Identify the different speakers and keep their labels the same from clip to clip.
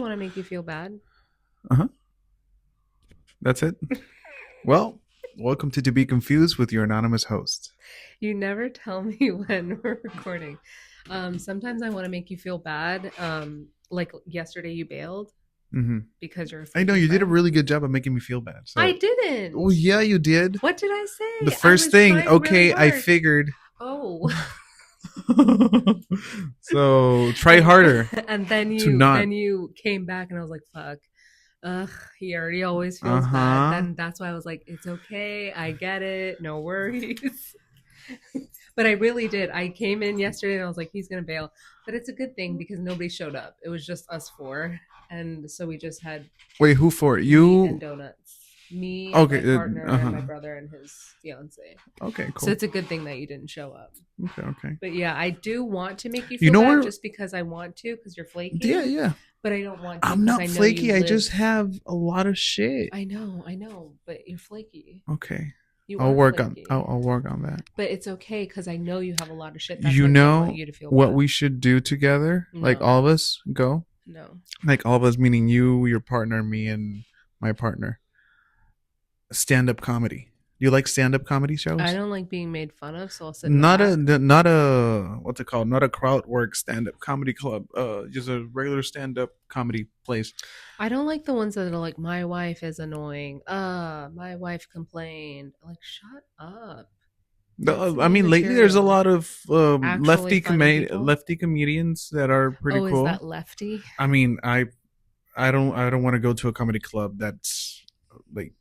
Speaker 1: want to make you feel bad.
Speaker 2: That's it. Well, welcome to Be Confused with your anonymous host.
Speaker 1: You never tell me when we're recording. Sometimes I want to make you feel bad. Like yesterday you bailed because you're a
Speaker 2: I know
Speaker 1: flaky
Speaker 2: you did a
Speaker 1: friend.
Speaker 2: really good job of making me feel bad. So.
Speaker 1: I didn't.
Speaker 2: Oh yeah, you did.
Speaker 1: What did I say?
Speaker 2: The first thing, okay,
Speaker 1: really
Speaker 2: I figured.
Speaker 1: Oh.
Speaker 2: So try harder.
Speaker 1: And then you came back and I was like, fuck. Ugh, he already always feels bad. Then that's why I was like, it's okay. I get it. No worries. But I really did. I came in yesterday and I was like, he's going to bail. But it's a good thing because nobody showed up. It was just us four. And so we just had...
Speaker 2: Wait, who for? You?
Speaker 1: And donuts. Me, my partner, and my brother and his fiance.
Speaker 2: Okay, cool.
Speaker 1: So it's a good thing that you didn't show up.
Speaker 2: Okay.
Speaker 1: But yeah, I do want to make you feel bad just because I want to, because you're flaky.
Speaker 2: Yeah.
Speaker 1: But I don't want to.
Speaker 2: I'm not flaky. I just have a lot of shit.
Speaker 1: I know. But you're flaky.
Speaker 2: Okay. I'll work on that.
Speaker 1: But it's okay because I know you have a lot of shit.
Speaker 2: That's you know you to feel what bad. We should do together? No. Like all of us go?
Speaker 1: No.
Speaker 2: Like all of us, meaning you, your partner, me, and my partner. Stand-up comedy. You like stand-up comedy shows?
Speaker 1: I don't like being made fun of, so I'll sit
Speaker 2: not a what's it called? Not a crowd work stand-up comedy club. Just a regular stand-up comedy place.
Speaker 1: I don't like the ones that are like, my wife is annoying. My wife complained. Like, shut up.
Speaker 2: I mean, lately there's a lot of lefty comedians that are pretty cool.
Speaker 1: Is that lefty?
Speaker 2: I mean, I don't want to go to a comedy club that's like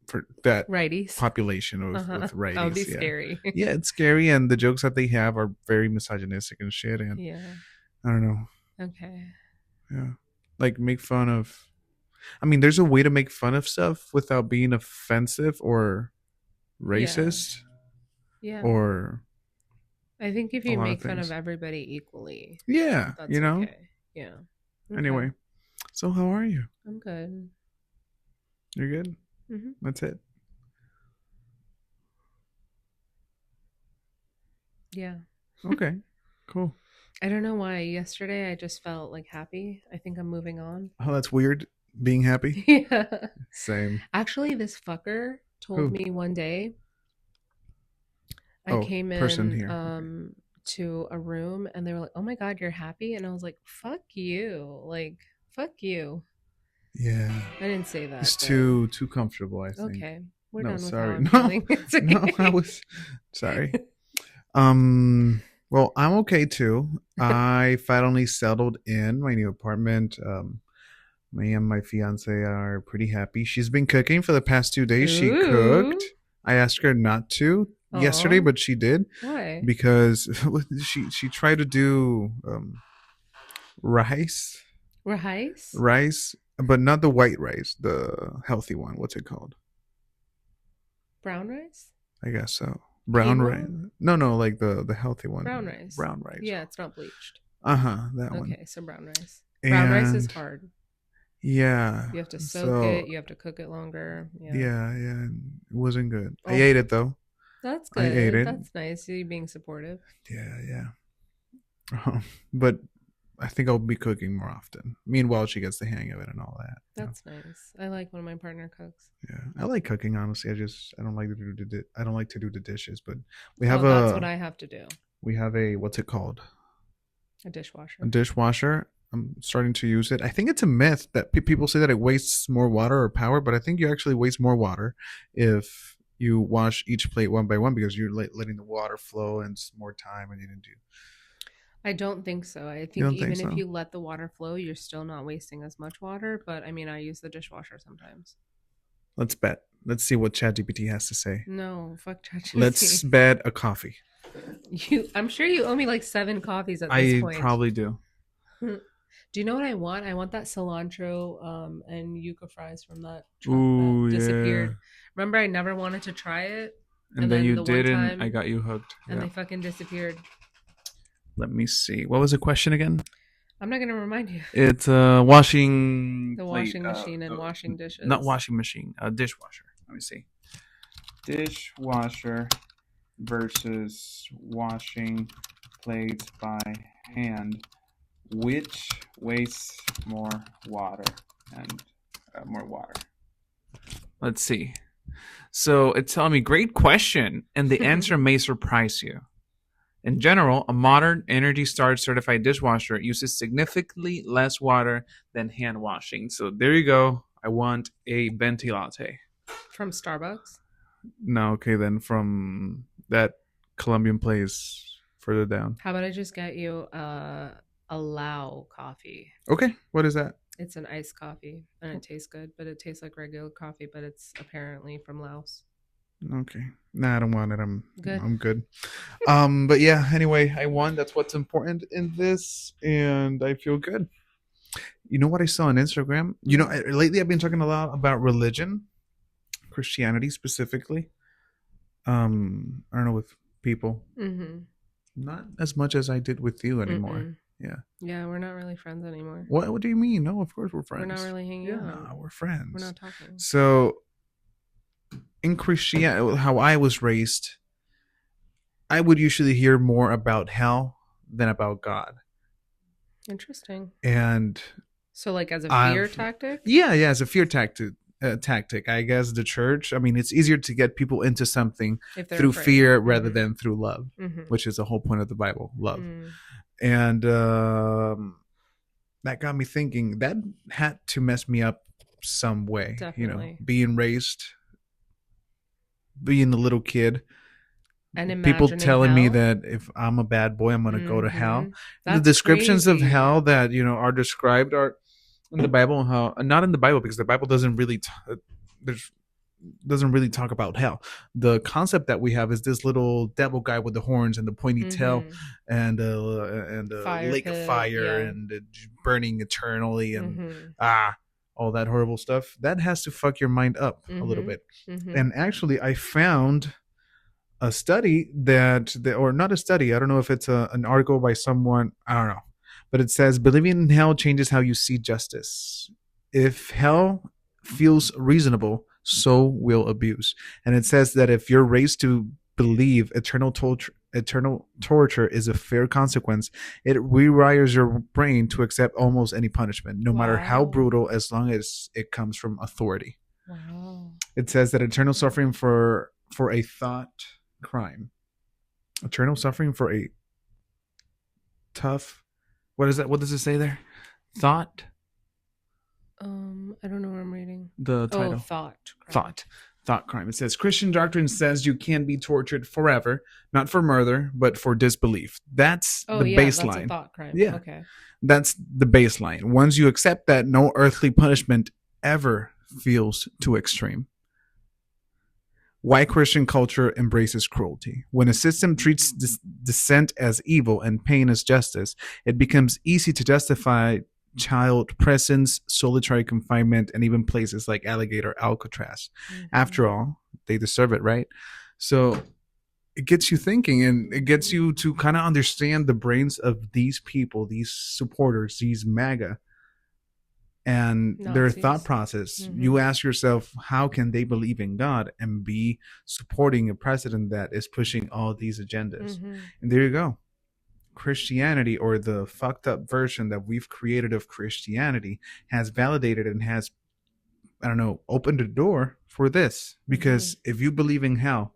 Speaker 2: for that
Speaker 1: righties
Speaker 2: population with righties.
Speaker 1: That would be scary.
Speaker 2: Yeah, it's scary, and the jokes that they have are very misogynistic and shit. And I don't know.
Speaker 1: Okay.
Speaker 2: Yeah, like make fun of. I mean, there's a way to make fun of stuff without being offensive or racist.
Speaker 1: Yeah.
Speaker 2: Or.
Speaker 1: I think if you make fun of everybody equally.
Speaker 2: Yeah,
Speaker 1: that's okay. Yeah.
Speaker 2: Okay. Anyway, so how are you?
Speaker 1: I'm good.
Speaker 2: You're good?
Speaker 1: Mm-hmm.
Speaker 2: That's it.
Speaker 1: Yeah.
Speaker 2: Okay. Cool.
Speaker 1: I don't know why. Yesterday I just felt like happy. I think I'm moving on.
Speaker 2: Oh, that's weird. Being happy?
Speaker 1: Yeah.
Speaker 2: Same.
Speaker 1: Actually, this fucker told me one day. I came in to a room and they were like, "Oh my God, you're happy?" And I was like, "Fuck you. Like, fuck you."
Speaker 2: Yeah.
Speaker 1: I didn't say that.
Speaker 2: It's too comfortable, I think.
Speaker 1: Okay. We're done with
Speaker 2: sorry.
Speaker 1: Okay.
Speaker 2: No, I was sorry. Well, I'm okay too. I finally settled in my new apartment. Me and my fiance are pretty happy. She's been cooking for the past 2 days. She cooked. I asked her not to yesterday, but she did.
Speaker 1: Why?
Speaker 2: Because she tried to do rice. Rice, but not the white rice, the healthy one. What's it called?
Speaker 1: Brown rice?
Speaker 2: I guess so. Brown rice. No, like the healthy one.
Speaker 1: Brown rice.
Speaker 2: Brown rice.
Speaker 1: Yeah, it's not bleached.
Speaker 2: That one.
Speaker 1: Okay, so brown rice. Brown rice is hard.
Speaker 2: Yeah.
Speaker 1: You have to soak it. You have to cook it longer.
Speaker 2: Yeah. It wasn't good. I ate it though.
Speaker 1: That's good. I ate it. That's nice. You being supportive.
Speaker 2: Yeah. But I think I'll be cooking more often. Meanwhile, she gets the hang of it and all that.
Speaker 1: That's nice. I like when my partner cooks.
Speaker 2: Yeah, I like cooking. Honestly, I don't like to do the dishes. But we have
Speaker 1: that's what I have to do.
Speaker 2: We have a what's it called?
Speaker 1: A dishwasher.
Speaker 2: A dishwasher. I'm starting to use it. I think it's a myth that people say that it wastes more water or power, but I think you actually waste more water if you wash each plate one by one because you're letting the water flow and it's more time and you didn't do.
Speaker 1: I don't think so. I think even if you let the water flow, you're still not wasting as much water. But I mean, I use the dishwasher sometimes.
Speaker 2: Let's bet. Let's see what ChatGPT has to say.
Speaker 1: No, fuck ChatGPT.
Speaker 2: Let's bet a coffee.
Speaker 1: I'm sure you owe me like 7 coffees at this point.
Speaker 2: I probably do.
Speaker 1: Do you know what I want? I want that cilantro and yuca fries from that truck that disappeared.
Speaker 2: Yeah.
Speaker 1: Remember, I never wanted to try it.
Speaker 2: And then you did, and I got you hooked.
Speaker 1: And they fucking disappeared.
Speaker 2: Let me see. What was the question again?
Speaker 1: I'm not going to remind you.
Speaker 2: It's washing...
Speaker 1: The washing machine and washing dishes.
Speaker 2: Not washing machine. Dishwasher. Let me see. Dishwasher versus washing plates by hand. Which wastes more water and more water? Let's see. So it's telling me, great question, and the answer may surprise you. In general, a modern Energy Star certified dishwasher uses significantly less water than hand washing. So there you go. I want a venti latte.
Speaker 1: From Starbucks?
Speaker 2: No, okay, then from that Colombian place further down.
Speaker 1: How about I just get you a Lao coffee?
Speaker 2: Okay, what is that?
Speaker 1: It's an iced coffee, and it tastes good, but it tastes like regular coffee, but it's apparently from Laos.
Speaker 2: Okay. Nah, I don't want it.
Speaker 1: Good.
Speaker 2: I'm good. But yeah, anyway, I won. That's what's important in this, and I feel good. You know what I saw on Instagram? You know, lately I've been talking a lot about religion, Christianity specifically. I don't know, with people.
Speaker 1: Mm-hmm.
Speaker 2: Not as much as I did with you anymore.
Speaker 1: Mm-mm.
Speaker 2: Yeah.
Speaker 1: Yeah, we're not really friends anymore.
Speaker 2: What do you mean? No, of course we're friends.
Speaker 1: We're not really hanging out.
Speaker 2: Yeah, we're friends.
Speaker 1: We're not talking.
Speaker 2: So in Christianity, how I was raised, I would usually hear more about hell than about God.
Speaker 1: Interesting.
Speaker 2: And
Speaker 1: so, like, as a fear tactic?
Speaker 2: Yeah, as a fear tactic. I guess the church. I mean, it's easier to get people into something through afraid. Fear rather than through love, which is the whole point of the Bible, love. And that got me thinking. That had to mess me up some way. Definitely. You know, being raised, being the little kid, and people telling me that if I'm a bad boy, I'm going to go to hell. That's the descriptions crazy. Of hell that, you know, are described are in the Bible. How not in the Bible, because the Bible doesn't really talk about hell. The concept that we have is this little devil guy with the horns and the pointy tail, and a lake of fire, and burning eternally, and all that horrible stuff. That has to fuck your mind up a little bit. And actually, I found a study or not a study. I don't know if it's an article by someone. I don't know, but it says believing in hell changes how you see justice. If hell feels reasonable, so will abuse. And it says that if you're raised to believe eternal torture is a fair consequence, it rewires your brain to accept almost any punishment, no matter how brutal, as long as it comes from authority. Wow. It says that eternal suffering for a thought crime. Eternal suffering for a tough. What is that? What does it say there? Thought.
Speaker 1: I don't know what I'm reading.
Speaker 2: The title.
Speaker 1: Oh, thought crime.
Speaker 2: Thought crime. It says Christian doctrine says you can be tortured forever, not for murder, but for disbelief. That's the baseline. That's a thought crime. Yeah. Okay. That's the baseline. Once you accept that, no earthly punishment ever feels too extreme. Why Christian culture embraces cruelty. When a system treats dissent as evil and pain as justice, it becomes easy to justify child presence, solitary confinement, and even places like Alligator Alcatraz. After all, they deserve it, right? So it gets you thinking, and it gets you to kind of understand the brains of these people, these supporters, these MAGA, and Nazis. Their thought process. You ask yourself, how can they believe in God and be supporting a president that is pushing all these agendas? And there you go. Christianity, or the fucked up version that we've created of Christianity, has validated and has, I don't know, opened the door for this. Because if you believe in hell,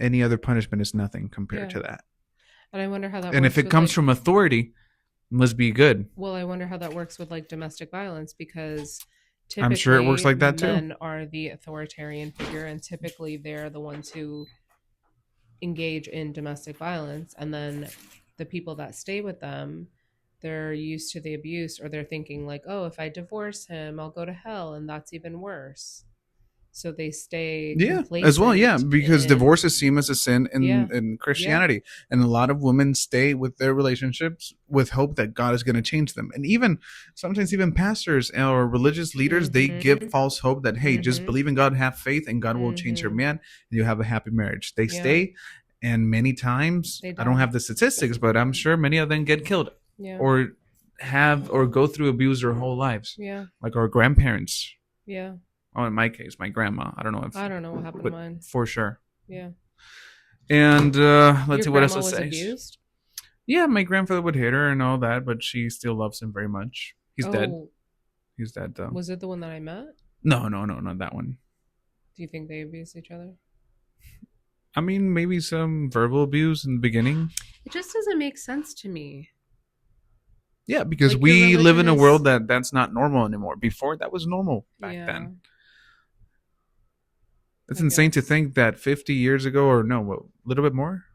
Speaker 2: any other punishment is nothing compared to that. And I wonder how that works. And if it comes from authority, it must be good.
Speaker 1: Well, I wonder how that works with like domestic violence, because typically
Speaker 2: I'm sure it works like that too.
Speaker 1: Men are the authoritarian figure, and typically they're the ones who engage in domestic violence, and then the people that stay with them, they're used to the abuse, or they're thinking like, oh, if I divorce him, I'll go to hell, and that's even worse. So they stay
Speaker 2: as well, because divorce is seen as a sin in Christianity, and a lot of women stay with their relationships with hope that God is going to change them. And even sometimes even pastors or religious leaders, they give false hope that, hey, just believe in God, have faith, and God will change your man, and you'll have a happy marriage. They stay. And many times, I don't have the statistics, but I'm sure many of them get killed or go through abuse their whole lives. Yeah. Like our grandparents. Yeah. Oh, in my case, my grandma. I don't know
Speaker 1: what happened to mine.
Speaker 2: For sure.
Speaker 1: Yeah.
Speaker 2: And let's see what else it says.
Speaker 1: Abused?
Speaker 2: Yeah, my grandfather would hit her and all that, but she still loves him very much. He's dead.
Speaker 1: Oh,
Speaker 2: He's dead though.
Speaker 1: was it the one that I met?
Speaker 2: No, no, no, not that one.
Speaker 1: Do you think they abused each other?
Speaker 2: I mean, maybe some verbal abuse in the beginning.
Speaker 1: It just doesn't make sense to me.
Speaker 2: Yeah, because
Speaker 1: Like, your
Speaker 2: we live
Speaker 1: religion
Speaker 2: in a
Speaker 1: is,
Speaker 2: world that's not normal anymore. Before that was normal back
Speaker 1: yeah,
Speaker 2: then. It's
Speaker 1: I
Speaker 2: insane to
Speaker 1: guess.
Speaker 2: think that 50 years ago, or no, what, a little bit more.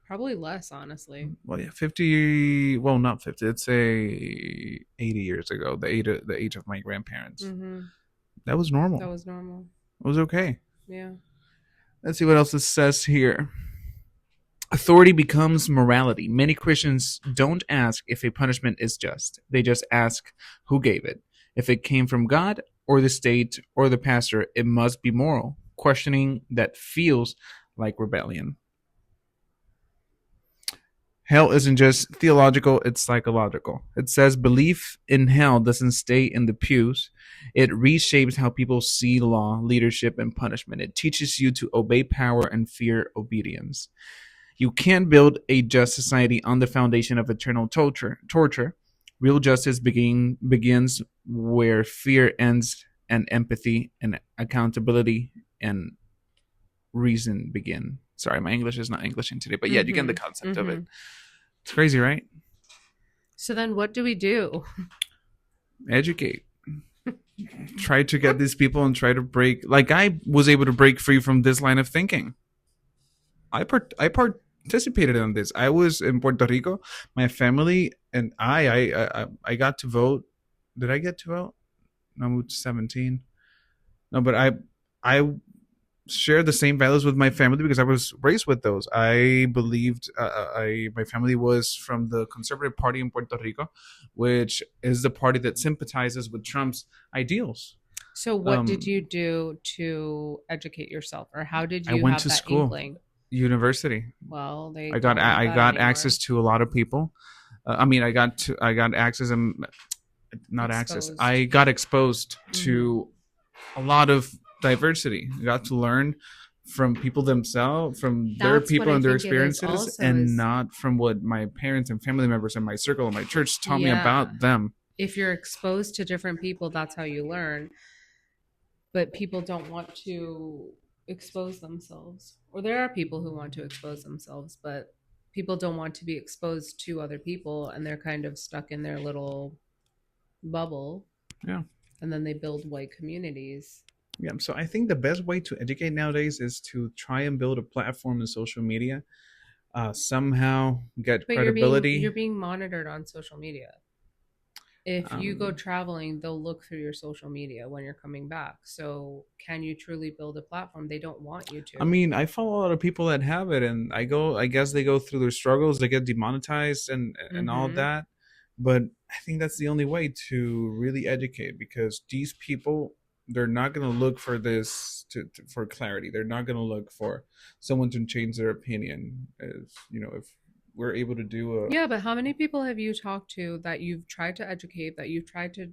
Speaker 1: Probably less, honestly.
Speaker 2: Well, yeah, 50. Well, not 50. Let's say 80 years ago, the age of my grandparents.
Speaker 1: Mm-hmm.
Speaker 2: That was normal.
Speaker 1: That was normal.
Speaker 2: It was okay.
Speaker 1: Yeah.
Speaker 2: Let's see what else it says here. Authority becomes morality. Many Christians don't ask if a punishment is just. They just ask who gave it. If it came from God or the state or the pastor, it must be moral. Questioning that feels like rebellion. Hell isn't just theological, it's psychological. It says belief in hell doesn't stay in the pews. It reshapes how people see law, leadership, and punishment. It teaches you to obey power and fear obedience. You can't build a just society on the foundation of eternal torture. Real justice begins where fear ends and empathy and accountability and reason begin. Sorry, my English is not Englishing today, but yeah, you get the concept of it. It's crazy, right?
Speaker 1: So then what do we do?
Speaker 2: Educate. Try to get these people and try to break. Like I was able to break free from this line of thinking. I participated in this. I was in Puerto Rico. My family and I got to vote. Did I get to vote? No, I moved to 17. No, but I share the same values with my family because I was raised with those. I believed my family was from the conservative party in Puerto Rico, which is the party that sympathizes with Trump's ideals.
Speaker 1: So what did you do to educate yourself, or how did
Speaker 2: I
Speaker 1: you
Speaker 2: went
Speaker 1: have
Speaker 2: to
Speaker 1: that
Speaker 2: school,
Speaker 1: inkling?
Speaker 2: university.
Speaker 1: Well, they
Speaker 2: I
Speaker 1: don't want
Speaker 2: I
Speaker 1: that
Speaker 2: got
Speaker 1: anymore.
Speaker 2: access to a lot of people. I mean, I got access and not access.
Speaker 1: Exposed.
Speaker 2: I got exposed to a lot of diversity. I got to learn from people themselves, from their
Speaker 1: That's what
Speaker 2: people
Speaker 1: I
Speaker 2: and their
Speaker 1: think it is
Speaker 2: experiences,
Speaker 1: also
Speaker 2: and
Speaker 1: is,
Speaker 2: not from what my parents and family members and my circle and my church taught me
Speaker 1: yeah,
Speaker 2: about them.
Speaker 1: if you're exposed to different people, that's how you learn. But people don't want to expose themselves. Or there are people who want to expose themselves, but people don't want to be exposed to other people, and they're kind of stuck in their little bubble.
Speaker 2: Yeah.
Speaker 1: And then they build white communities.
Speaker 2: Yeah. So I think the best way to educate nowadays is to try and build a platform in social media, somehow get
Speaker 1: But
Speaker 2: credibility.
Speaker 1: you're being monitored on social media. If you go traveling, they'll look through your social media when you're coming back. So can you truly build a platform? They don't want you to.
Speaker 2: I mean, I follow a lot of people that have it, and I guess they go through their struggles, they get demonetized and all of that. But I think that's the only way to really educate, because these people, they're not going to look for this for clarity. They're not going to look for someone to change their opinion. If we're able to do a
Speaker 1: Yeah, but how many people have you talked to that you've tried to educate, that you've tried to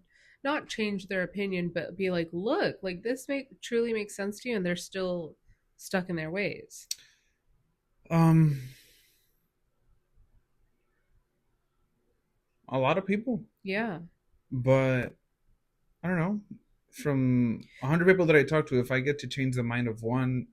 Speaker 1: not change their opinion, but be like, look, like this truly makes sense to you, and they're still stuck in their ways?
Speaker 2: um a lot of people,
Speaker 1: Yeah.
Speaker 2: but I don't know. From 100 people that I talk to, if I get to change the mind of one,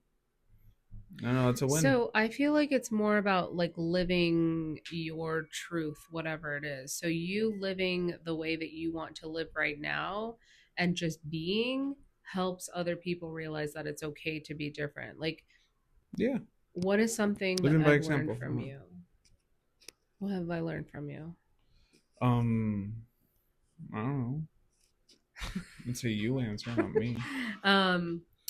Speaker 2: I don't know, it's a win.
Speaker 1: So I feel like it's more about like living your truth, whatever it is. So you living the way that you want to live right now and just being helps other people realize that it's okay to be different. Like,
Speaker 2: Yeah,
Speaker 1: what is something that
Speaker 2: living by
Speaker 1: I've
Speaker 2: example.
Speaker 1: learned from you? What have I learned from you?
Speaker 2: I don't know. It's a you answer, not me.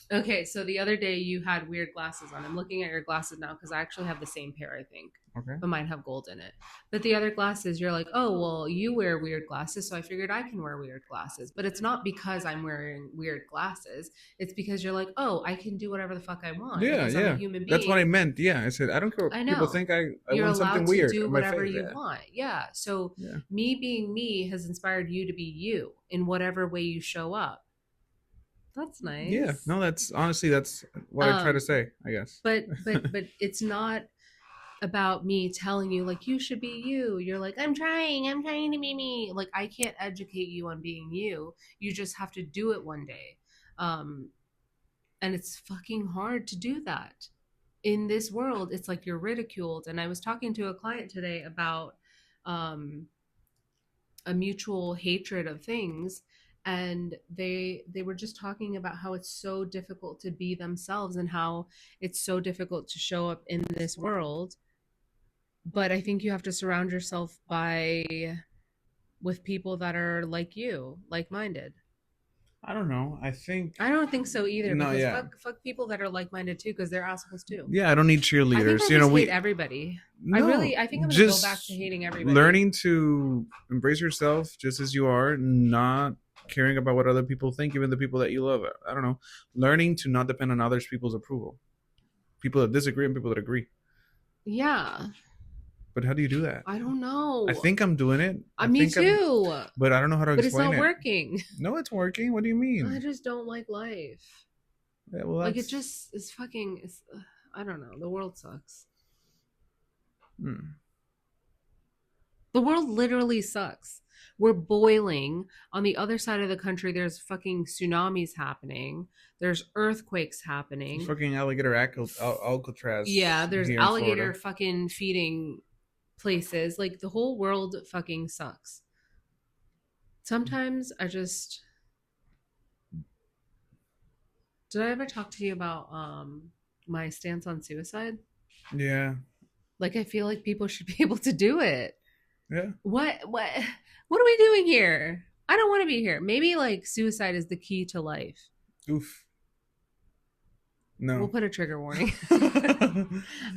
Speaker 1: Okay, so the other day you had weird glasses on. I'm looking at your glasses now because I actually have the same pair, I think.
Speaker 2: Okay.
Speaker 1: But mine have gold in it. But the other glasses, you're like, oh, well, you wear weird glasses, so I figured I can wear weird glasses. But it's not because I'm wearing weird glasses. It's because you're like, oh, I can do whatever the fuck I want.
Speaker 2: Yeah,
Speaker 1: because I'm a human being.
Speaker 2: That's what I meant. Yeah, I said I don't care what people think. I
Speaker 1: You're
Speaker 2: want something
Speaker 1: allowed
Speaker 2: weird.
Speaker 1: to do
Speaker 2: on my
Speaker 1: whatever
Speaker 2: face.
Speaker 1: you want. Yeah. So
Speaker 2: Yeah.
Speaker 1: me being me has inspired you to be you in whatever way you show up. That's nice.
Speaker 2: Yeah. No, that's honestly that's what I try to say, I guess.
Speaker 1: But it's not about me telling you like you should be you. You're like, I'm trying to be me. Like I can't educate you on being you. You just have to do it one day. Um, and it's fucking hard to do that. In this world, it's like you're ridiculed. And I was talking to a client today about um a mutual hatred of things, and they were just talking about how it's so difficult to be themselves and how it's so difficult to show up in this world. But I think you have to surround yourself by with people that are like you, like-minded.
Speaker 2: I don't know. I think
Speaker 1: I don't think so either,
Speaker 2: no,
Speaker 1: because
Speaker 2: yeah,
Speaker 1: fuck people that are like-minded too, because they're assholes too.
Speaker 2: yeah. I don't need
Speaker 1: I think I
Speaker 2: cheerleaders.
Speaker 1: just hate
Speaker 2: We
Speaker 1: everybody.
Speaker 2: no,
Speaker 1: I think I'm gonna go back
Speaker 2: just
Speaker 1: to hating everybody.
Speaker 2: learning to embrace yourself just as you are, not caring about what other people think, even the people that you love. I don't know. Learning to not depend on others people's approval. People that disagree and people that agree.
Speaker 1: Yeah.
Speaker 2: But how do you do that?
Speaker 1: I don't know.
Speaker 2: I think I'm doing it.
Speaker 1: Me too.
Speaker 2: But I don't know how to
Speaker 1: But it's
Speaker 2: explain
Speaker 1: not
Speaker 2: it.
Speaker 1: working.
Speaker 2: No, it's working. What do you mean?
Speaker 1: I just don't like life.
Speaker 2: Yeah, well,
Speaker 1: like it just is fucking. It's, I don't know. The world sucks.
Speaker 2: Hmm.
Speaker 1: The world literally sucks. We're boiling. On the other side of the country, there's fucking tsunamis happening. There's earthquakes happening.
Speaker 2: Fucking alligator Alcatraz.
Speaker 1: Yeah, there's alligator fucking feeding places. Like the whole world fucking sucks. Sometimes I just. Did I ever talk to you about my stance on suicide?
Speaker 2: Yeah.
Speaker 1: Like I feel like people should be able to do it.
Speaker 2: Yeah.
Speaker 1: What are we doing here? I don't want to be here. Maybe like suicide is the key to life.
Speaker 2: Oof. No.
Speaker 1: We'll put a trigger warning.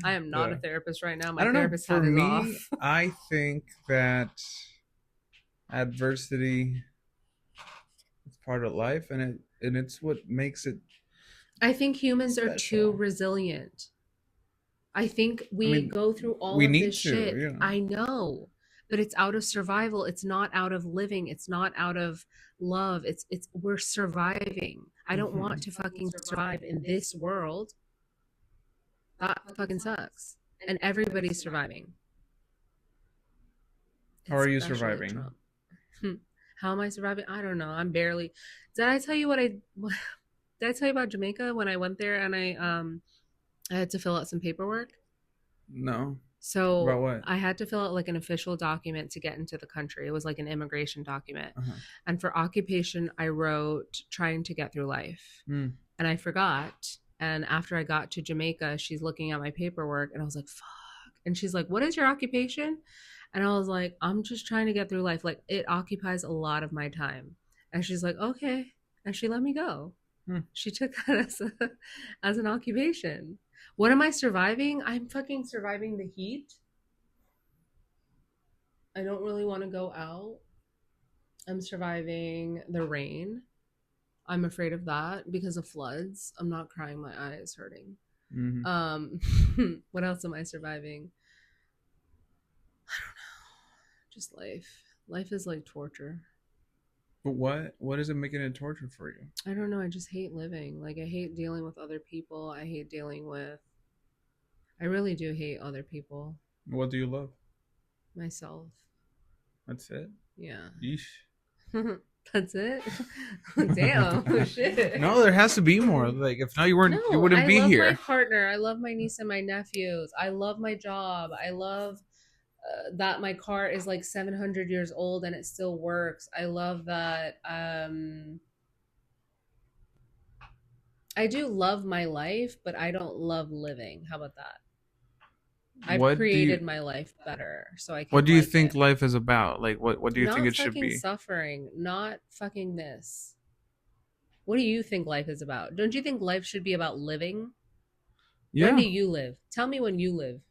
Speaker 1: I am not a therapist right now. My therapist
Speaker 2: hat is
Speaker 1: off.
Speaker 2: I think that adversity is part of life, and it's what makes it.
Speaker 1: I think humans are too resilient. I think we go through all of this shit. Yeah. I know, but it's out of survival. It's not out of living. It's not out of love. It's we're surviving. I don't want to fucking survive in this world. That fucking sucks. And everybody's surviving.
Speaker 2: How are you surviving?
Speaker 1: How am I surviving? I don't know. I'm barely. Did I tell you did I tell you about Jamaica when I went there and I had to fill out some paperwork?
Speaker 2: No.
Speaker 1: So
Speaker 2: about what?
Speaker 1: I had to fill out like an official document to get into the country. It was like an immigration document. And for occupation, I wrote trying to get through life. And I forgot. And after I got to Jamaica, she's looking at my paperwork and I was like, fuck. And she's like, what is your occupation? And I was like, I'm just trying to get through life. Like it occupies a lot of my time. And she's like, okay. And she let me go. She took that as an occupation. What am I surviving? I'm fucking surviving the heat. I don't really want to go out. I'm surviving the rain. I'm afraid of that because of floods. I'm not crying. My eye is hurting. What else am I surviving? I don't know. Just life. Life is like torture.
Speaker 2: But what is it making it torture for you?
Speaker 1: I don't know. I just hate living. Like I hate dealing with other people. I hate dealing with. I really do hate other people.
Speaker 2: What do you love?
Speaker 1: Myself.
Speaker 2: That's it?
Speaker 1: Yeah.
Speaker 2: Yeesh.
Speaker 1: That's it? Damn. Shit.
Speaker 2: No, there has to be more. Like if not, you wouldn't be here. I
Speaker 1: love my partner. I love my niece and my nephews. I love my job. I love that my car is like 700 years old and it still works. I love that. I do love my life, but I don't love living. How about that? I've created my life better, so I can.
Speaker 2: What do you think life is about? Like, what do you think it should be?
Speaker 1: Not fucking suffering, not fucking this. What do you think life is about? Don't you think life should be about living? Yeah. When do you live? Tell me when you live.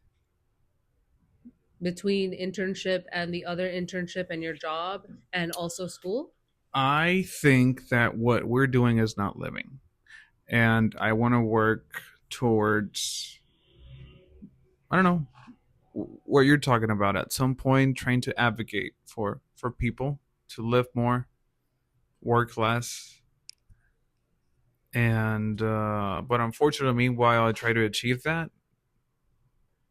Speaker 1: Between internship and the other internship and your job and also school? I
Speaker 2: think that what we're doing is not living. And I want to work towards, I don't know, what you're talking about at some point, trying to advocate for people to live more, work less. And, but unfortunately, while I try to achieve that,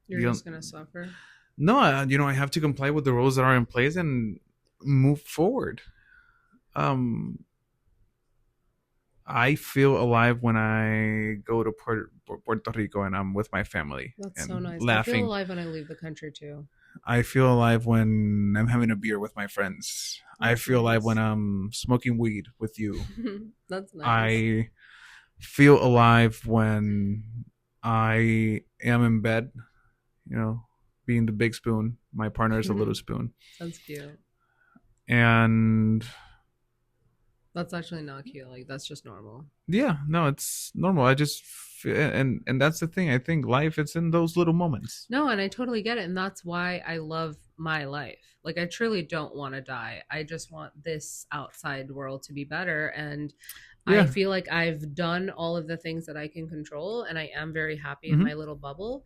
Speaker 1: You're just gonna suffer.
Speaker 2: No, I have to comply with the rules that are in place and move forward. Um, I feel alive when I go to Puerto Rico and I'm with my family.
Speaker 1: That's
Speaker 2: and
Speaker 1: so nice.
Speaker 2: laughing.
Speaker 1: I feel alive when I leave the country too.
Speaker 2: I feel alive when I'm having a beer with my friends. That's I feel alive when I'm smoking weed with you.
Speaker 1: That's nice.
Speaker 2: I feel alive when I am in bed, being the big spoon. My partner is a little spoon.
Speaker 1: That's cute.
Speaker 2: And
Speaker 1: that's actually not cute. Like, that's just normal.
Speaker 2: Yeah, no, it's normal. I just and that's the thing. I think life it's in those little moments.
Speaker 1: No, and I totally get it, and that's why I love my life. Like, I truly don't want to die. I just want this outside world to be better, and I feel like I've done all of the things that I can control, and I am very happy in my little bubble.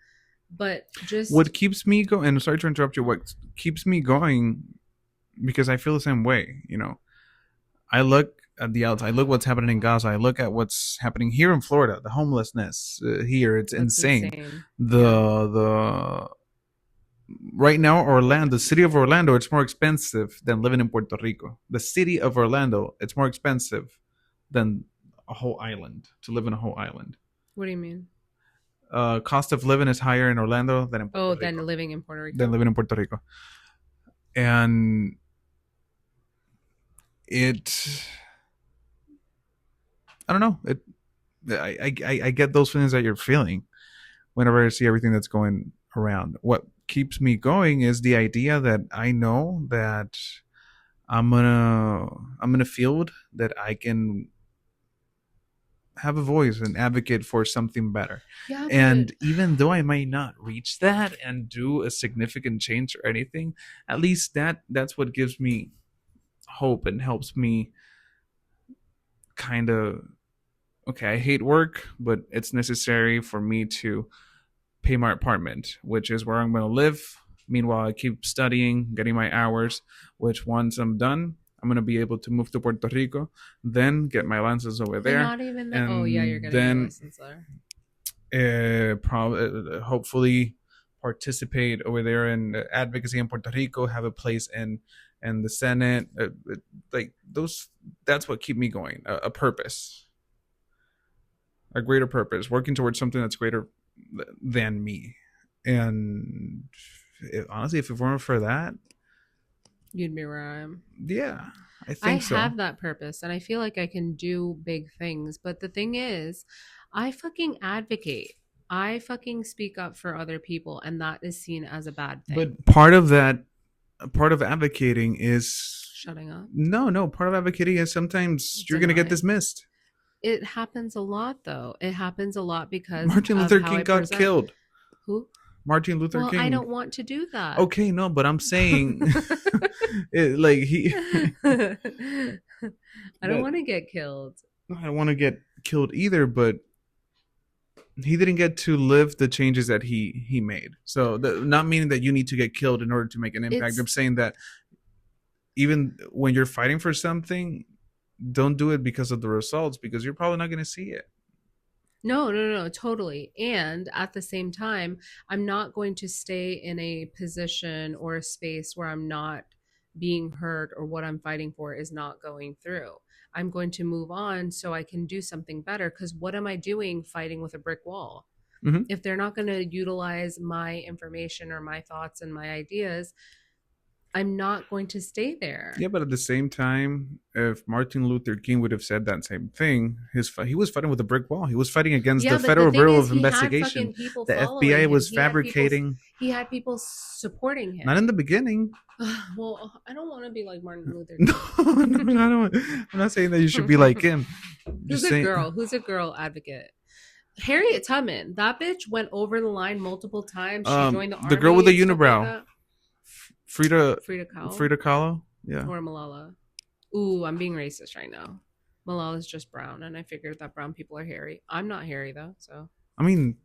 Speaker 1: But just
Speaker 2: what keeps me going, and sorry to interrupt you, what keeps me going, because I feel the same way, I look at the outside, I look what's happening in Gaza, I look at what's happening here in Florida, the homelessness here, it's insane. The right now, the city of Orlando, it's more expensive than living in Puerto Rico. The city of Orlando, it's more expensive than a whole island, to live in a whole island.
Speaker 1: What do you mean?
Speaker 2: Cost of living is higher in Orlando than in Puerto Rico.
Speaker 1: Than living in Puerto Rico.
Speaker 2: Than living in Puerto Rico. And I don't know. I get those feelings that you're feeling whenever I see everything that's going around. What keeps me going is the idea that I know that I'm in a field that I can have a voice and advocate for something better. Yeah, and even though I might not reach that and do a significant change or anything, at least that's what gives me hope and helps me kind of, okay, I hate work, but it's necessary for me to pay my apartment, which is where I'm going to live. Meanwhile, I keep studying, getting my hours, which once I'm done, I'm going to be able to move to Puerto Rico, then get my license over there.
Speaker 1: Not even that. Oh, yeah, you're getting a license
Speaker 2: there. Hopefully participate over there in advocacy in Puerto Rico, have a place in the Senate. Like those, that's what keep me going. A purpose. A greater purpose. Working towards something that's greater than me. And honestly, if it weren't for that,
Speaker 1: you'd be where I am.
Speaker 2: Yeah, I think so.
Speaker 1: I have that purpose, and I feel like I can do big things. But the thing is, I fucking advocate. I fucking speak up for other people, and that is seen as a bad thing.
Speaker 2: But part of advocating is
Speaker 1: shutting up.
Speaker 2: No. Part of advocating is sometimes you're going to get dismissed.
Speaker 1: It happens a lot, though. It happens a lot because
Speaker 2: Martin Luther King got killed.
Speaker 1: Who?
Speaker 2: Martin Luther King.
Speaker 1: I don't want to do that.
Speaker 2: Okay, no, but I'm saying, I
Speaker 1: don't want to get killed.
Speaker 2: I don't want to get killed either, but he didn't get to live the changes that he made. So, not meaning that you need to get killed in order to make an impact. I'm saying that even when you're fighting for something, don't do it because of the results, because you're probably not going to see it.
Speaker 1: No, totally. And at the same time, I'm not going to stay in a position or a space where I'm not being heard or what I'm fighting for is not going through. I'm going to move on so I can do something better, because what am I doing fighting with a brick wall? Mm-hmm. If they're not going to utilize my information or my thoughts and my ideas, I'm not going to stay there.
Speaker 2: Yeah, but at the same time, if Martin Luther King would have said that same thing, he was fighting with a brick wall. He was fighting against the Federal Bureau of Investigation. The FBI was fabricating.
Speaker 1: He had people supporting him.
Speaker 2: Not in the beginning.
Speaker 1: Well, I don't want to be like Martin Luther
Speaker 2: King. No, I don't. I'm not saying that you should be like him.
Speaker 1: Who's a girl advocate? Harriet Tubman. That bitch went over the line multiple times. She joined the army.
Speaker 2: The girl with the unibrow.
Speaker 1: Like
Speaker 2: Frida Kahlo? Yeah.
Speaker 1: Or Malala. Ooh, I'm being racist right now. Malala's just brown, and I figured that brown people are hairy. I'm not hairy, though, so.
Speaker 2: I mean,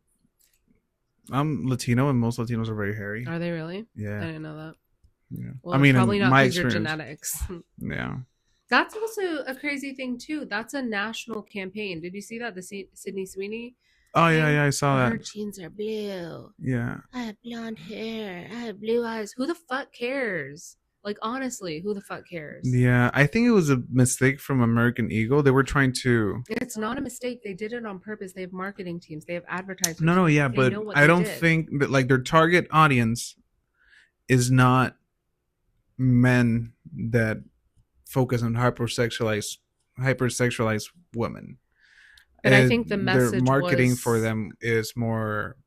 Speaker 2: I'm Latino, and most Latinos are very hairy.
Speaker 1: Are they really?
Speaker 2: Yeah.
Speaker 1: I didn't know that.
Speaker 2: Yeah.
Speaker 1: Well, I mean, probably not because your genetics.
Speaker 2: Yeah.
Speaker 1: That's also a crazy thing, too. That's a national campaign. Did you see that? The Sydney Sweeney
Speaker 2: Oh yeah, I saw
Speaker 1: Her
Speaker 2: that.
Speaker 1: jeans are blue.
Speaker 2: Yeah.
Speaker 1: I have blonde hair. I have blue eyes. Who the fuck cares? Like, honestly, who the fuck cares?
Speaker 2: Yeah, I think it was a mistake from American Eagle. They were trying to.
Speaker 1: It's not a mistake. They did it on purpose. They have marketing teams. They have advertisement
Speaker 2: No, no,
Speaker 1: teams.
Speaker 2: yeah,
Speaker 1: They
Speaker 2: but
Speaker 1: know what
Speaker 2: I
Speaker 1: they
Speaker 2: don't
Speaker 1: did.
Speaker 2: think that like their target audience is not men that focus on hypersexualized women.
Speaker 1: But I think the
Speaker 2: Their
Speaker 1: message
Speaker 2: marketing for
Speaker 1: was,
Speaker 2: them is more.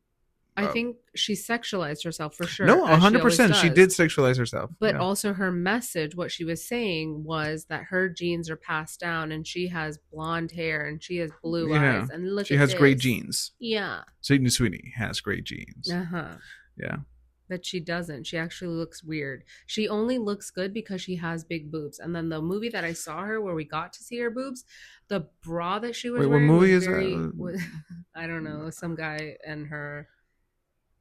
Speaker 1: I
Speaker 2: Uh,
Speaker 1: think she sexualized herself for sure,
Speaker 2: no,
Speaker 1: as she always
Speaker 2: 100%. She
Speaker 1: does.
Speaker 2: did sexualize herself.
Speaker 1: But
Speaker 2: Yeah,
Speaker 1: also her message, what she was saying was that her genes are passed down and she has blonde hair and she has blue
Speaker 2: yeah.
Speaker 1: eyes. And look
Speaker 2: She
Speaker 1: at
Speaker 2: has great
Speaker 1: this.
Speaker 2: genes.
Speaker 1: Yeah.
Speaker 2: Sweetie has great genes.
Speaker 1: Uh-huh.
Speaker 2: Yeah.
Speaker 1: But she doesn't. She actually looks weird. She only looks good because she has big boobs. And then the movie that I saw her where we got to see her boobs, the bra that she was
Speaker 2: Wait, what
Speaker 1: wearing
Speaker 2: movie
Speaker 1: was
Speaker 2: is
Speaker 1: very
Speaker 2: that?
Speaker 1: I don't know, some guy and her,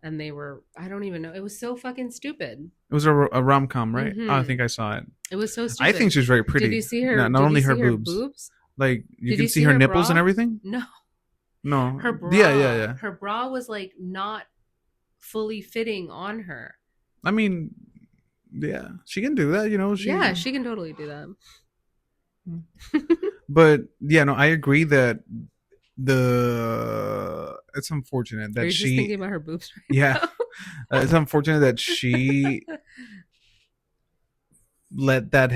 Speaker 1: and they were, I don't even know. It was so fucking stupid.
Speaker 2: It was a rom com, right? Oh, I
Speaker 1: Mm-hmm.
Speaker 2: think I saw it.
Speaker 1: It was so
Speaker 2: I think
Speaker 1: stupid.
Speaker 2: she's very
Speaker 1: Did
Speaker 2: pretty.
Speaker 1: you see her?
Speaker 2: Not
Speaker 1: Did you
Speaker 2: only her
Speaker 1: see her
Speaker 2: boobs.
Speaker 1: boobs?
Speaker 2: Like you
Speaker 1: Did
Speaker 2: can
Speaker 1: you
Speaker 2: see her
Speaker 1: her
Speaker 2: nipples
Speaker 1: bra?
Speaker 2: and everything.
Speaker 1: No.
Speaker 2: No.
Speaker 1: Her bra.
Speaker 2: Yeah.
Speaker 1: Her bra was like not fully fitting on her.
Speaker 2: I mean, yeah, she can do that. You know,
Speaker 1: Yeah, she can totally do that.
Speaker 2: But yeah, no, I agree that it's unfortunate
Speaker 1: Are
Speaker 2: that
Speaker 1: you just thinking about her boobs right
Speaker 2: yeah,
Speaker 1: now?
Speaker 2: it's unfortunate that she let
Speaker 1: But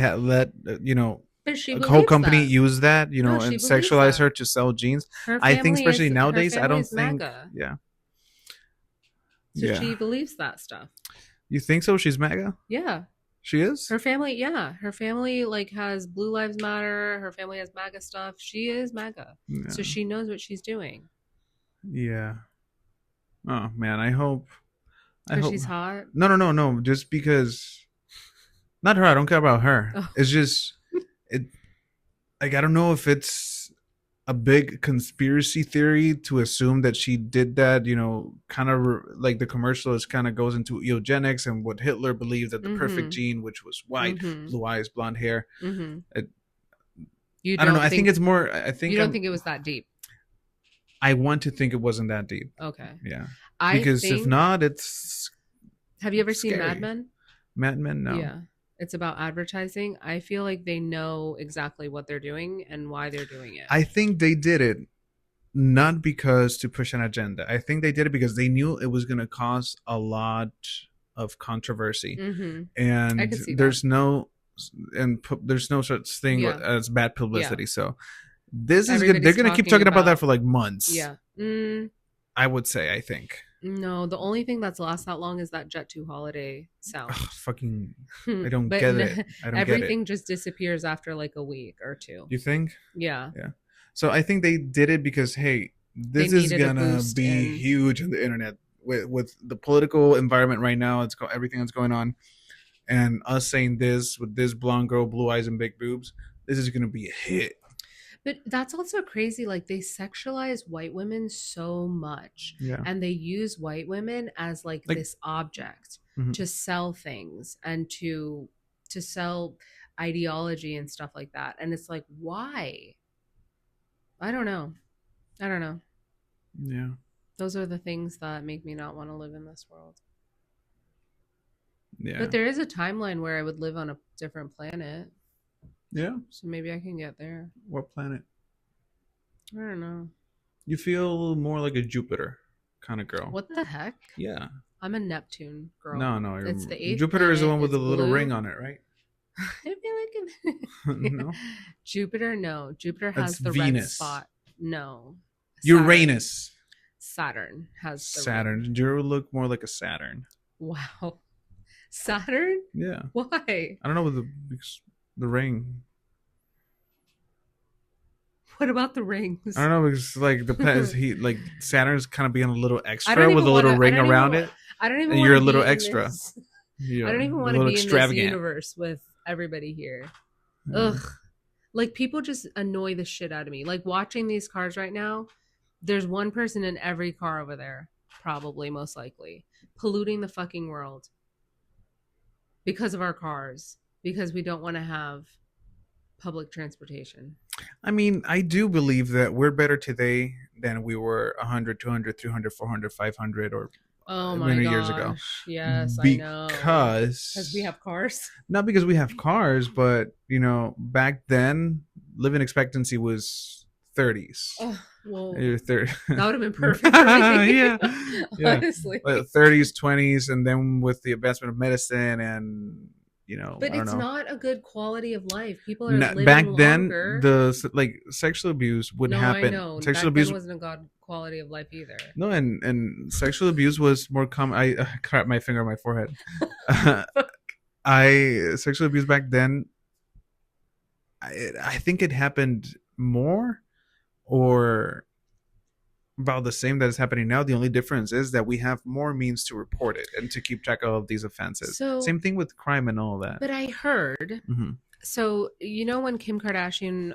Speaker 1: she
Speaker 2: a whole
Speaker 1: believes
Speaker 2: company
Speaker 1: that.
Speaker 2: use that,
Speaker 1: No,
Speaker 2: and
Speaker 1: she believes
Speaker 2: sexualize
Speaker 1: that.
Speaker 2: her to sell jeans.
Speaker 1: Her
Speaker 2: I think,
Speaker 1: family
Speaker 2: especially
Speaker 1: is her
Speaker 2: nowadays, I
Speaker 1: family
Speaker 2: don't
Speaker 1: is
Speaker 2: think.
Speaker 1: MAGA.
Speaker 2: Yeah,
Speaker 1: So
Speaker 2: yeah.
Speaker 1: she believes that stuff.
Speaker 2: You think so? She's MAGA.
Speaker 1: Yeah.
Speaker 2: She is.
Speaker 1: Her family, yeah. Her family like has Blue Lives Matter. Her family has MAGA stuff. She is MAGA.
Speaker 2: Yeah.
Speaker 1: So she knows what she's doing.
Speaker 2: Yeah. Oh man, I hope.
Speaker 1: Because she's hot.
Speaker 2: No. Just because, not her. I don't care about her.
Speaker 1: Oh.
Speaker 2: It's just it. Like I don't know if it's a big conspiracy theory to assume that she did that. Kind of like the commercial is kind of goes into eugenics and what Hitler believed that the perfect gene, which was white, blue eyes, blonde hair.
Speaker 1: Mm-hmm.
Speaker 2: I don't know. I think it's more. I think
Speaker 1: you don't think it was that deep.
Speaker 2: I want to think it wasn't that deep.
Speaker 1: Okay.
Speaker 2: Yeah. Because if not, it's.
Speaker 1: Have you ever
Speaker 2: scary.
Speaker 1: seen Mad Men?
Speaker 2: Mad Men, no.
Speaker 1: Yeah. It's about advertising. I feel like they know exactly what they're doing and why they're doing it.
Speaker 2: I think they did it not because to push an agenda. I think they did it because they knew it was going to cause a lot of controversy.
Speaker 1: Mm-hmm.
Speaker 2: And
Speaker 1: I could see
Speaker 2: there's
Speaker 1: that.
Speaker 2: there's no such thing as bad publicity.
Speaker 1: Yeah.
Speaker 2: So this is good. They're going to keep talking about that for like months.
Speaker 1: Yeah.
Speaker 2: I would say, I think.
Speaker 1: No, the only thing that's lasts that long is that Jet2 holiday sound.
Speaker 2: Fucking, I don't get it. I don't
Speaker 1: everything
Speaker 2: get it.
Speaker 1: just disappears after like a week or two.
Speaker 2: You think?
Speaker 1: Yeah.
Speaker 2: Yeah. So I think they did it because, hey, this is gonna be huge on the internet with the political environment right now. Everything that's going on, and us saying this with this blonde girl, blue eyes and big boobs. This is gonna be a hit.
Speaker 1: But that's also crazy. Like they sexualize white women so much, and they use white women as like this object to sell things and to sell ideology and stuff like that. And it's like, why? I don't know.
Speaker 2: Yeah.
Speaker 1: Those are the things that make me not want to live in this world.
Speaker 2: Yeah.
Speaker 1: But there is a timeline where I would live on a different planet.
Speaker 2: Yeah.
Speaker 1: So maybe I can get there.
Speaker 2: What planet?
Speaker 1: I don't know.
Speaker 2: You feel more like a Jupiter kind of girl.
Speaker 1: What the heck?
Speaker 2: Yeah.
Speaker 1: I'm a Neptune girl.
Speaker 2: No.
Speaker 1: It's the 8th
Speaker 2: Jupiter
Speaker 1: planet.
Speaker 2: is the one with the little ring on it, right?
Speaker 1: I feel like
Speaker 2: No.
Speaker 1: Jupiter, no. Jupiter has
Speaker 2: That's
Speaker 1: the
Speaker 2: Venus.
Speaker 1: red spot. No.
Speaker 2: Uranus.
Speaker 1: Saturn has the
Speaker 2: Saturn.
Speaker 1: ring.
Speaker 2: You look more like a Saturn.
Speaker 1: Wow. Saturn?
Speaker 2: Yeah.
Speaker 1: Why?
Speaker 2: I don't know with the ring.
Speaker 1: What about the rings?
Speaker 2: I don't know because like the planet like Saturn's kind of being a little extra with a little ring around it.
Speaker 1: I don't even.
Speaker 2: And you're a little extra.
Speaker 1: I don't even want to be in this universe with everybody here. Ugh. Like people just annoy the shit out of me. Like watching these cars right now, there's one person in every car over there, probably most likely, polluting the fucking world because of our cars, because we don't want to have public transportation.
Speaker 2: I mean, I do believe that we're better today than we were 100, 200, 300, 400, 500, or
Speaker 1: Oh my
Speaker 2: many years ago.
Speaker 1: gosh. Yes, I know. Because we
Speaker 2: Because
Speaker 1: have cars.
Speaker 2: not because we have cars, but back then living expectancy was 30s.
Speaker 1: Oh, well,
Speaker 2: Your third,
Speaker 1: that would have been perfect for me.
Speaker 2: yeah, yeah,
Speaker 1: Honestly.
Speaker 2: 30s, 20s, and then with the advancement of medicine and
Speaker 1: But
Speaker 2: I don't
Speaker 1: it's
Speaker 2: know.
Speaker 1: not a good quality of life. People are
Speaker 2: Back
Speaker 1: living
Speaker 2: then,
Speaker 1: longer.
Speaker 2: the like sexual abuse would
Speaker 1: No, I
Speaker 2: happen.
Speaker 1: know.
Speaker 2: Sexual
Speaker 1: Back then
Speaker 2: abuse,
Speaker 1: wasn't a god quality of life either.
Speaker 2: no, and sexual abuse was more common. I cracked my finger on my forehead. I sexual abuse back then. I think it happened more or about the same that is happening now. The only difference is that we have more means to report it and to keep track of these offenses.
Speaker 1: So,
Speaker 2: same thing with crime and all that.
Speaker 1: but I heard.
Speaker 2: Mm-hmm.
Speaker 1: So when Kim Kardashian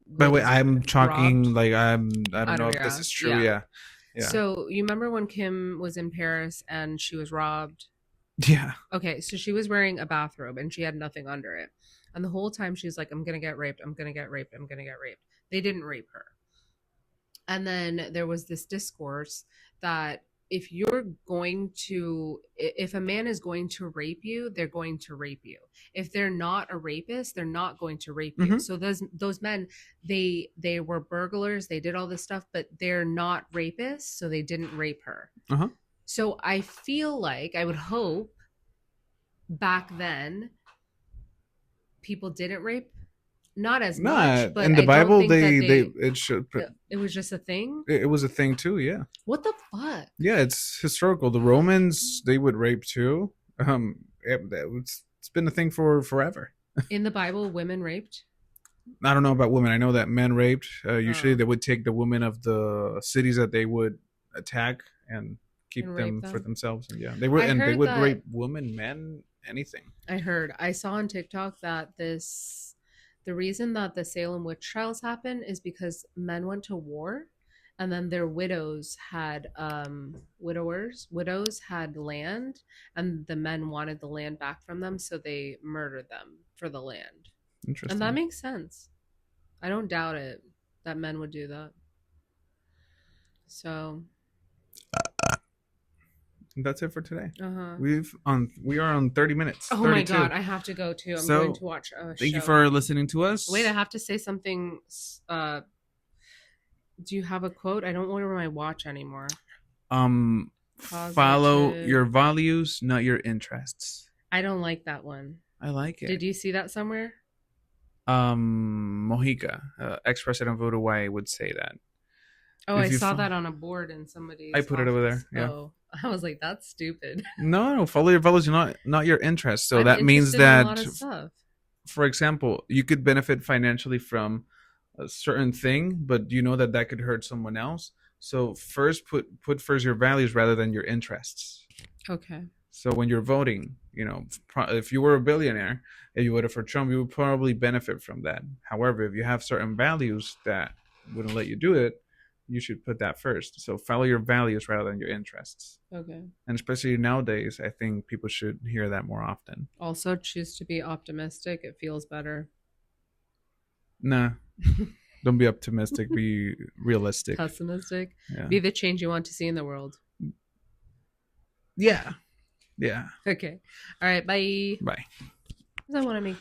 Speaker 2: By the way, I'm talking
Speaker 1: robbed?
Speaker 2: like I don't know if this is true. Yeah. Yeah.
Speaker 1: So you remember when Kim was in Paris and she was robbed?
Speaker 2: Yeah.
Speaker 1: Okay, so she was wearing a bathrobe and she had nothing under it. And the whole time she's like, I'm gonna get raped, I'm gonna get raped, I'm gonna get raped. They didn't rape her. And then there was this discourse that if a man is going to rape you, they're going to rape you. If they're not a rapist, they're not going to rape you.
Speaker 2: Mm-hmm.
Speaker 1: So those men, they were burglars, they did all this stuff, but they're not rapists, so they didn't rape her.
Speaker 2: Uh-huh.
Speaker 1: So I feel like, I would hope back then people didn't rape, not as much, but
Speaker 2: in the
Speaker 1: I
Speaker 2: Bible
Speaker 1: don't think
Speaker 2: it
Speaker 1: was just a thing.
Speaker 2: It was a thing too. Yeah.
Speaker 1: What the fuck?
Speaker 2: Yeah, it's historical. The Romans, they would rape too. It's been a thing for forever.
Speaker 1: In the Bible, women raped?
Speaker 2: I don't know about women. I know that men raped. Usually they would take the women of the cities that they would attack and keep them for themselves. And yeah, they would rape women, men, anything.
Speaker 1: I saw on TikTok that the reason that the Salem witch trials happened is because men went to war and then their widows had widows had land and the men wanted the land back from them, so they murdered them for the land.
Speaker 2: Interesting.
Speaker 1: And that makes sense. I don't doubt it that men would do that. So
Speaker 2: that's it for today.
Speaker 1: Uh-huh.
Speaker 2: We are on 30 minutes.
Speaker 1: Oh 32. My god, I have to go too. I'm going to watch a show.
Speaker 2: Thank you for listening to us.
Speaker 1: Wait, I have to say something. Do you have a quote? I don't wear my watch anymore.
Speaker 2: Follow your values, not your interests.
Speaker 1: I don't like that one.
Speaker 2: I like it.
Speaker 1: Did you see that somewhere?
Speaker 2: Mojica, ex-president of Uruguay, would say that.
Speaker 1: Oh, I saw that on a board in somebody's
Speaker 2: I put it over there. Yeah.
Speaker 1: Oh, I was like, that's stupid.
Speaker 2: No, follow your values, not your interests. So that means that,
Speaker 1: in a lot of stuff.
Speaker 2: For example, you could benefit financially from a certain thing, but you know that could hurt someone else. So first, put first your values rather than your interests.
Speaker 1: Okay.
Speaker 2: So when you're voting, if you were a billionaire and you voted for Trump, you would probably benefit from that. However, if you have certain values that wouldn't let you do it, you should put that first. So follow your values rather than your interests.
Speaker 1: Okay.
Speaker 2: And especially nowadays, I think people should hear that more often.
Speaker 1: Also, choose to be optimistic. It feels better.
Speaker 2: Nah. Don't be optimistic. Be realistic.
Speaker 1: Pessimistic.
Speaker 2: Yeah.
Speaker 1: Be the change you want to see in the world.
Speaker 2: Yeah. Yeah.
Speaker 1: Okay. All right. Bye.
Speaker 2: Bye.
Speaker 1: I want to make